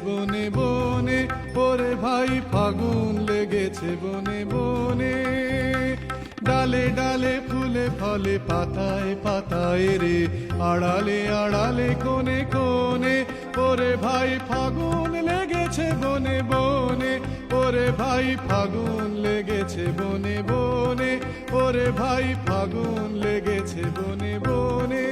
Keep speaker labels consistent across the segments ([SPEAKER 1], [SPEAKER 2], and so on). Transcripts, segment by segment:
[SPEAKER 1] বনে বনে, ওরে ভাই ফাগুন লেগেছে বনে বনে। ডালে ডালে ফুলে ফলে পাতায় পাতায় রে, আড়ালে আড়ালে কোণে কোণে, ওরে ভাই ফাগুন লেগেছে বনে বনে, ওরে ভাই ফাগুন লেগেছে বনে বনে, ওরে ভাই ফাগুন লেগেছে বনে বনে।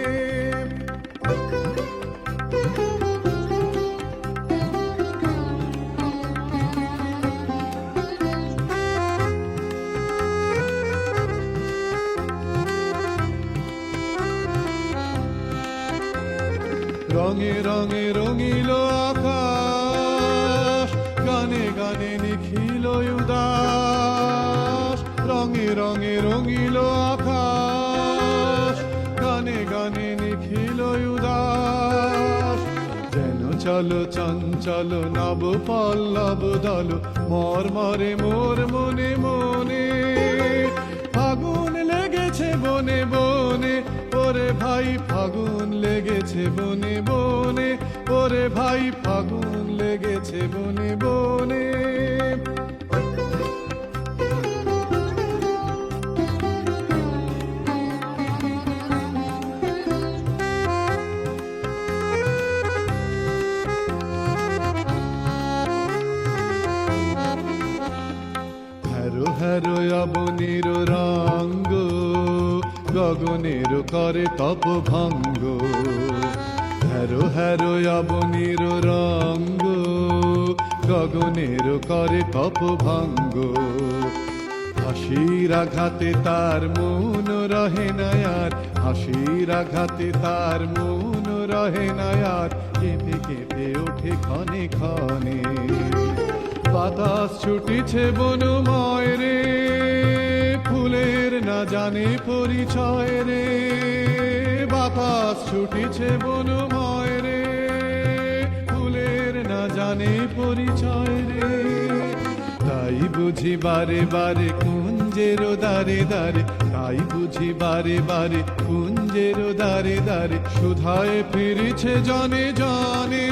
[SPEAKER 1] রঙে রঙে রঙিল আকাশ, গানে গানে নিখিল উদাস। রঙে রঙে রঙিল আকাশ, গানে গানে নিখিল উদাস। যেন চলো চঞ্চল নব পল্লব দল, মর্মরে মোর মনে মনে। ফাগুন লেগেছে বনে বনে, ওরে ভাই ফাগুন লেগেছে বনে বনে, ওরে ভাই ফাগুন লেগেছে বনে বনে। হ্যারো হ্যারো অবনীর রঙ্গ, গগনের করে তপ ভঙ্গ। হ্যারো হ্যারো অবনীর রঙ্গ, গগনের করে তপ ভঙ্গ। হাসির আঘাতে তার মন রহে না আর, হাসির আঘাতে তার মন রহে না আর। কেঁপে কেঁপে ওঠে ক্ষণে ক্ষণে, বাতাস ছুটিছে বনময় রে, ফুলের না জানে পরিচয় রে। বাতাস ছুটিছে বনময় রে, ফুলের না জানে পরিচয় রে। তাই বুঝি বারে বারে কুঞ্জের দারে দারে, তাই বুঝি বারে বারে কুঞ্জের দারে দারে। সুধায় ফিরেছে জনে জনে,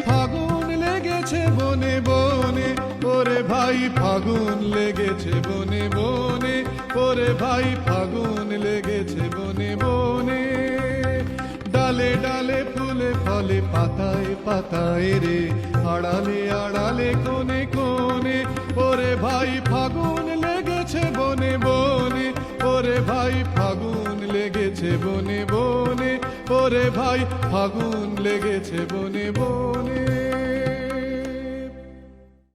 [SPEAKER 1] ফাগুন লেগেছে বনে বনে, ওরে ভাই ফাগুন লেগেছে বনে বনে, ওরে ভাই ফাগুন লেগেছে বনে বনে। ডালে ডালে ফুলে ফলে পাতায় পাতায় রে, আড়ালে আড়ালে কোণে কোণে, ওরে ভাই ফাগুন লেগেছে বনে বনে, ওরে ভাই ফাগুন লেগেছে বনে বনে, ওরে ভাই ফাগুন লেগেছে বনে বনে।